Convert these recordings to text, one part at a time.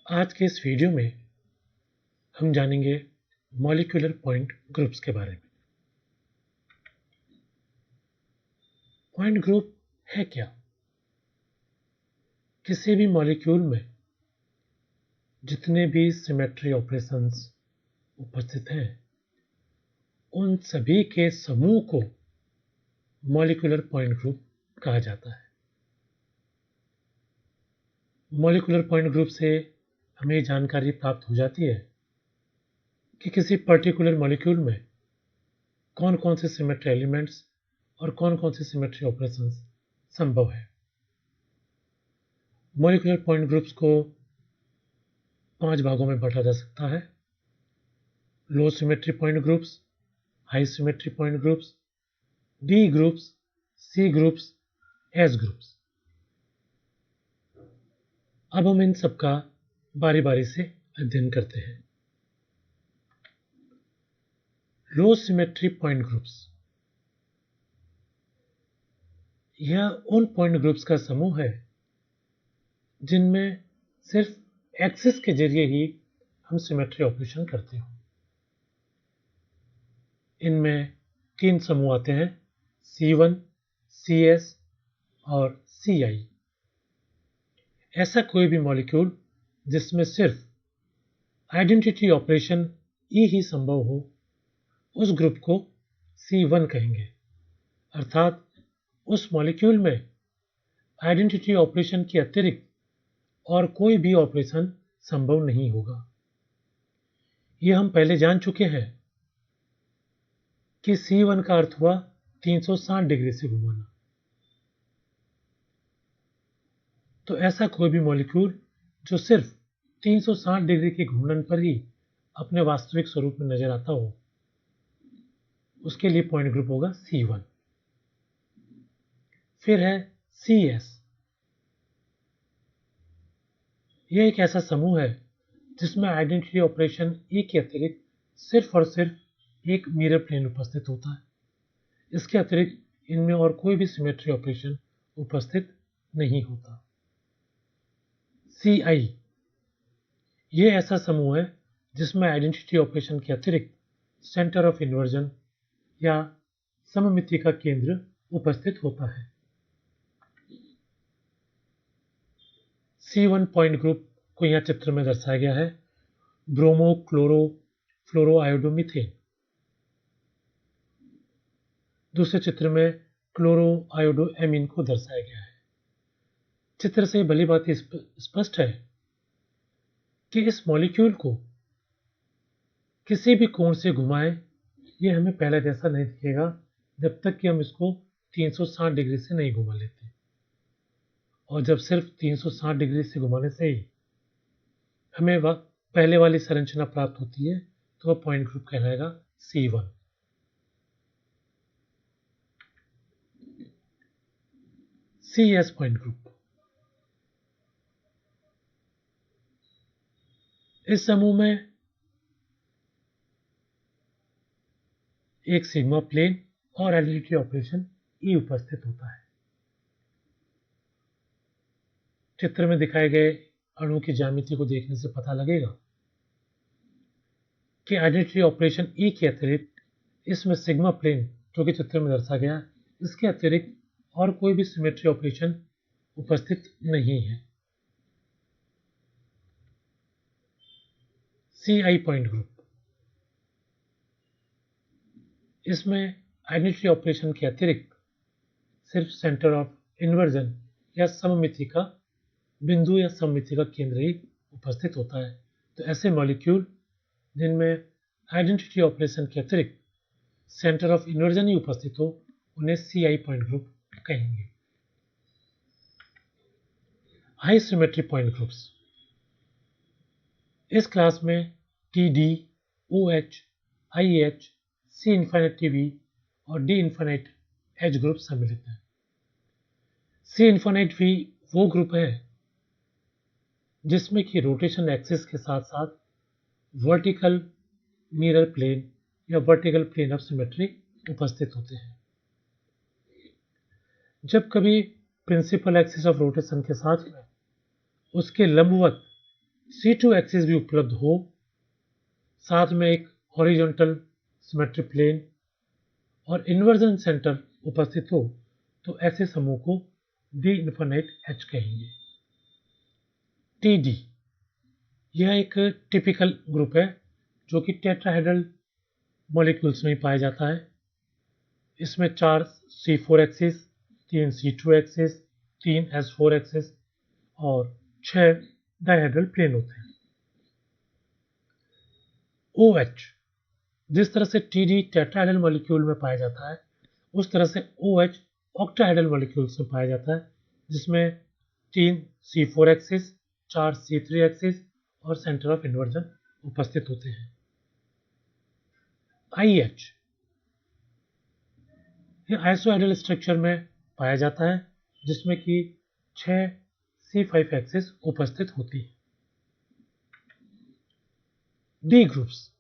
आज के इस वीडियो में हम जानेंगे मॉलिक्यूलर पॉइंट ग्रुप्स के बारे में। पॉइंट ग्रुप है क्या? किसी भी मॉलिक्यूल में जितने भी सिमेट्री ऑपरेशंस उपस्थित हैं, उन सभी के समूह को मॉलिक्यूलर पॉइंट ग्रुप कहा जाता है। मॉलिक्यूलर पॉइंट ग्रुप से हमें जानकारी प्राप्त हो जाती है कि किसी पर्टिकुलर मॉलिक्यूल में कौन कौन से सिमेट्री एलिमेंट्स और कौन कौन से सिमेट्री ऑपरेशंस संभव है। मॉलिक्यूलर पॉइंट ग्रुप्स को 5 भागों में बांटा जा सकता है: low symmetry point groups, high symmetry point groups, D groups, C groups, S groups. अब हम इन सबका बारी बारी से अध्ययन करते हैं। लो सिमेट्री पॉइंट ग्रुप्स, यह उन पॉइंट ग्रुप्स का समूह है जिनमें सिर्फ एक्सिस के जरिए ही हम सिमेट्री ऑपरेशन करते हो। इनमें 3 समूह आते हैं: C1, CS और Ci। ऐसा कोई भी मॉलिक्यूल जिसमें सिर्फ आइडेंटिटी ऑपरेशन ई ही संभव हो, उस ग्रुप को C1 कहेंगे। अर्थात उस मॉलिक्यूल में आइडेंटिटी ऑपरेशन के अतिरिक्त और कोई भी ऑपरेशन संभव नहीं होगा। यह हम पहले जान चुके हैं कि C1 का अर्थ हुआ 360 डिग्री से घुमाना। तो ऐसा कोई भी मॉलिक्यूल जो सिर्फ 360 डिग्री के घूर्णन पर ही अपने वास्तविक स्वरूप में नजर आता हो, उसके लिए पॉइंट ग्रुप होगा C1। फिर है CS। यह एक ऐसा समूह है जिसमें आइडेंटिटी ऑपरेशन ई के अतिरिक्त सिर्फ और सिर्फ एक मिरर प्लेन उपस्थित होता है। इसके अतिरिक्त इनमें और कोई भी सिमेट्री ऑपरेशन उपस्थित नहीं होता। CI, ये ऐसा समूह है जिसमें आइडेंटिटी ऑपरेशन के अतिरिक्त सेंटर ऑफ इन्वर्जन या सममिति का केंद्र उपस्थित होता है। C1 पॉइंट ग्रुप को यहाँ चित्र में दर्शाया गया है: ब्रोमो क्लोरो फ्लोरो आयोडोमीथेन। दूसरे चित्र में क्लोरो आयोडो एमीन को दर्शाया गया है। चित्र से भली बात स्पष्ट है कि इस मॉलिक्यूल को किसी भी कोण से घुमाएं, ये हमें पहले जैसा नहीं दिखेगा जब तक कि हम इसको 360 डिग्री से नहीं घुमा लेते। और जब सिर्फ 360 डिग्री से घुमाने से ही हमें पहले वाली संरचना प्राप्त होती है, तो वह पॉइंट ग्रुप कहलाएगा C1। CS पॉइंट ग्रुप, इस समूह में एक सिग्मा प्लेन और आइडेंटिटी ऑपरेशन ई उपस्थित होता है। चित्र में दिखाए गए अणु की ज्यामिति को देखने से पता लगेगा कि आइडेंटिटी ऑपरेशन ई के अतिरिक्त इसमें सिग्मा प्लेन, जो कि चित्र में दर्शाया गया, इसके अतिरिक्त और कोई भी सिमेट्री ऑपरेशन उपस्थित नहीं है। CI पॉइंट ग्रुप, इसमें आइडेंटिटी ऑपरेशन के अतिरिक्त सिर्फ सेंटर ऑफ इन्वर्जन या सममिति का बिंदु या सममिति का केंद्र ही उपस्थित होता है। तो ऐसे मॉलिक्यूल जिनमें आइडेंटिटी ऑपरेशन के अतिरिक्त सेंटर ऑफ इन्वर्जन ही उपस्थित हो, उन्हें CI पॉइंट ग्रुप कहेंगे। हाई सिमेट्री पॉइंट ग्रुप्स, इस क्लास में TD, OH, IH, C∞V और D∞H ग्रुप सम्मिलित हैं। C∞V वो ग्रुप है जिसमें कि रोटेशन एक्सिस के साथ साथ वर्टिकल मिरर प्लेन या वर्टिकल प्लेन ऑफ सिमेट्री उपस्थित होते हैं। जब कभी प्रिंसिपल एक्सिस ऑफ रोटेशन के साथ में उसके लंबवत C2 एक्सिस भी उपलब्ध हो, साथ में एक हॉरिजॉन्टल सिमेट्री प्लेन और इन्वर्जन सेंटर उपस्थित हो, तो ऐसे समूह को डी इन्फिनिट H कहेंगे। TD यह एक टिपिकल ग्रुप है जो कि टेट्राहेड्रल मॉलिक्यूल्स में पाया जाता है। इसमें 4 C4 axis, 3 C2 axis, 3 S4 axis और 6 डायहेड्रल प्लेन होते हैं। OH जिस तरह से TD टेट्राहेड्रल मॉलिक्यूल में पाया जाता है, उस तरह से OH ऑक्टाहेड्रल मॉलिक्यूल्स में पाया जाता है, जिसमें 3 C4 एक्सिस, 4 C3 एक्सिस और सेंटर ऑफ इन्वर्जन उपस्थित होते हैं। IH यह आइसोहेड्रल स्ट्रक्चर में पाया जाता है, जिसमें कि 6 C5 एक्सिस उपस्थित होती है। डी ग्रुप्स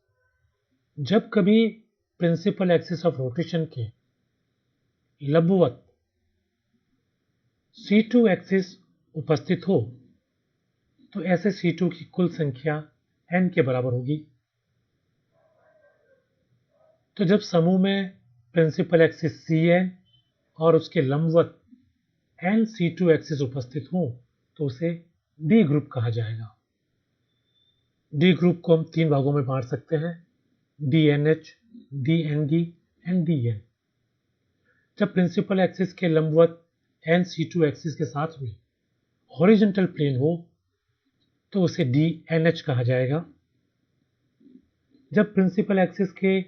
जब कभी प्रिंसिपल एक्सिस ऑफ रोटेशन के लंबवत C2 एक्सिस उपस्थित हो, तो ऐसे C2 की कुल संख्या n के बराबर होगी। तो जब समूह में प्रिंसिपल एक्सिस Cn और उसके लंबवत n C2 एक्सिस उपस्थित हो, तो उसे डी ग्रुप कहा जाएगा। डी ग्रुप को हम 3 भागों में बांट सकते हैं, DNH, DND एंड DN। जब प्रिंसिपल एक्सिस के लंबवत n C2 एक्सिस के साथ में हॉरिजॉन्टल प्लेन हो, तो उसे DNH कहा जाएगा। जब प्रिंसिपल एक्सिस के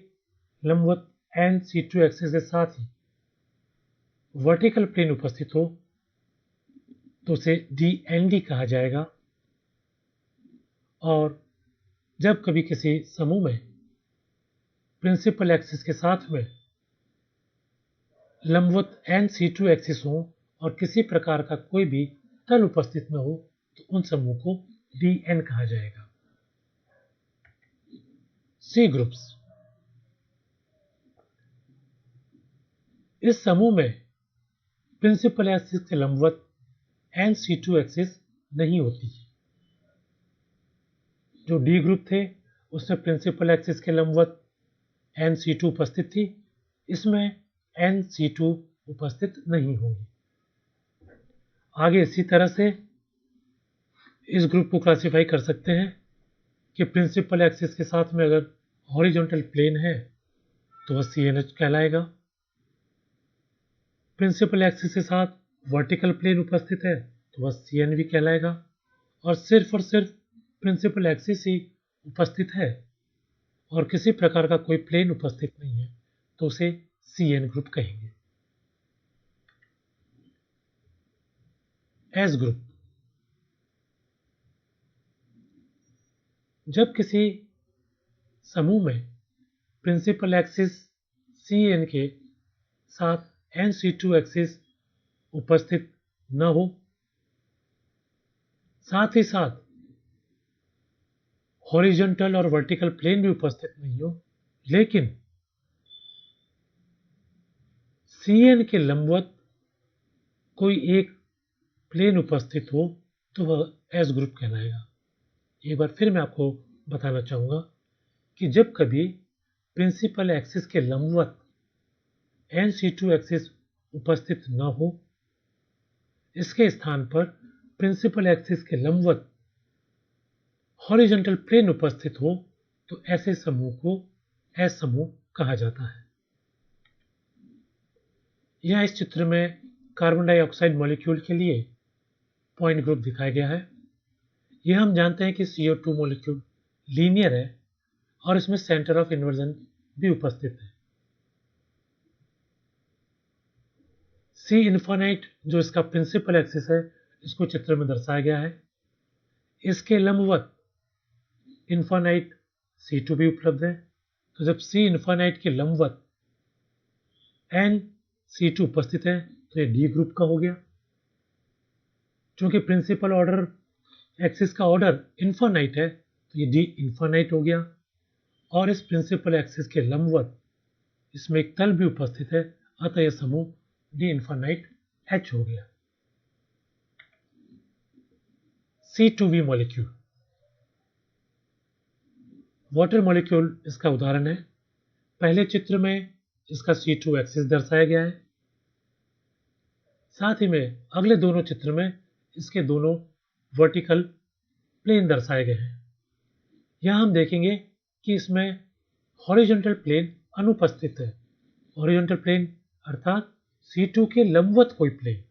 लंबवत n C2 एक्सिस के साथ ही वर्टिकल प्लेन उपस्थित हो, तो उसे DND कहा जाएगा। और जब कभी किसी समूह में प्रिंसिपल एक्सिस के साथ में लंबवत n C2 एक्सिस हो और किसी प्रकार का कोई भी तल उपस्थित न हो, तो उन समूह को DN कहा जाएगा। C ग्रुप्स इस समूह में प्रिंसिपल एक्सिस के लंबवत n C2 एक्सिस नहीं होती। जो डी ग्रुप थे उसमें प्रिंसिपल एक्सिस के लंबवत n C2 उपस्थित थी, इसमें n C2 उपस्थित नहीं होगी। आगे इसी तरह से इस ग्रुप को क्लासिफाई कर सकते हैं कि प्रिंसिपल एक्सिस के साथ में अगर हॉरिजॉन्टल प्लेन है तो वह CNH कहलाएगा। प्रिंसिपल एक्सिस के साथ वर्टिकल प्लेन उपस्थित है तो वह CNV कहलाएगा। और सिर्फ प्रिंसिपल एक्सिस ही उपस्थित है और किसी प्रकार का कोई प्लेन उपस्थित नहीं है, तो उसे CN ग्रुप कहेंगे। S ग्रुप जब किसी समूह में प्रिंसिपल एक्सिस Cn के साथ n C2 एक्सिस उपस्थित न हो, साथ ही साथ हॉरिजॉन्टल और वर्टिकल प्लेन भी उपस्थित नहीं हो, लेकिन Cn के लंबवत कोई एक प्लेन उपस्थित हो, तो वह S ग्रुप कहलाएगा। एक बार फिर मैं आपको बताना चाहूंगा कि जब कभी प्रिंसिपल एक्सिस के लंबवत n C2 एक्सिस उपस्थित न हो, इसके स्थान पर प्रिंसिपल एक्सिस के लंबवत हॉरिजॉन्टल प्लेन उपस्थित हो, तो ऐसे समूह को S समूह कहा जाता है। यह इस चित्र में कार्बन डाइऑक्साइड मॉलिक्यूल के लिए पॉइंट ग्रुप दिखाया गया है। यह हम जानते हैं कि CO2 मॉलिक्यूल लीनियर है और इसमें सेंटर ऑफ इन्वर्जन भी उपस्थित है। C इन्फिनिट जो इसका प्रिंसिपल एक्सिस है, इसको चित्र में दर्शाया गया है। इसके लंबवत इन्फिनिट C2 भी उपलब्ध है। तो जब C इन्फिनिट के लंबवत n C2 उपस्थित है, तो यह डी ग्रुप का हो गया। चूंकि प्रिंसिपल ऑर्डर एक्सिस का ऑर्डर इन्फिनिट है, तो ये डी इन्फिनिट हो गया। और इस प्रिंसिपल एक्सिस के लंबवत इसमें एक तल भी उपस्थित है, अतः यह समूह डी इन्फिनिट H हो गया। C2V मॉलिक्यूल वाटर मॉलिक्यूल इसका उदाहरण है। पहले चित्र में इसका C2 एक्सिस दर्शाया गया है। साथ ही में अगले दोनों चित्र में इसके दोनों वर्टिकल प्लेन दर्शाए गए हैं। यहाँ हम देखेंगे कि इसमें हॉरिजॉन्टल प्लेन अनुपस्थित है। हॉरिजॉन्टल प्लेन अर्थात C2 के लंबवत कोई प्लेन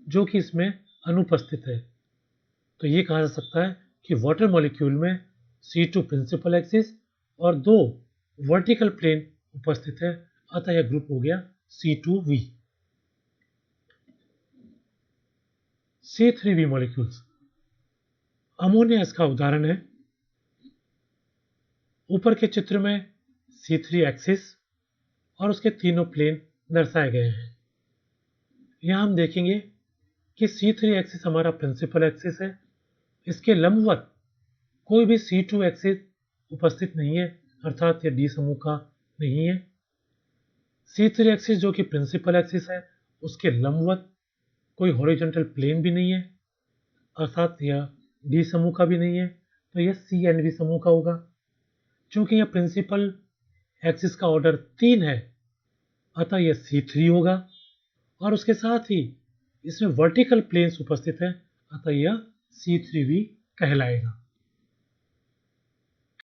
जो कि इसमें अनुपस्थित है। तो ये कहा जा सकता है कि वाटर मॉलिक्यूल में C2 प्रिंसिपल एक्सिस और दो वर्टिकल प्लेन उपस्थित है, अतः यह ग्रुप हो गया C2V। C3V molecules. अमोनिया इसका उदाहरण है। ऊपर के चित्र में C3 एक्सिस और उसके तीनों प्लेन दर्शाए गए हैं। यहाँ हम देखेंगे कि C3 एक्सिस हमारा प्रिंसिपल एक्सिस है। इसके लंबवत कोई भी C2 एक्सिस उपस्थित नहीं है, अर्थात यह डी समूह का नहीं है। C3 एक्सिस जो कि प्रिंसिपल एक्सिस है, उसके लंबवत कोई हॉरिजॉन्टल प्लेन भी नहीं है, अर्थात यह डी समूह का भी नहीं है, तो यह CNV समूह का होगा। चूंकि यह प्रिंसिपल एक्सिस का ऑर्डर 3 है, अतः यह C3 होगा और उसके साथ ही इसमें वर्टिकल प्लेन्स उपस्थित है, अतः यह C3V कहलाएगा।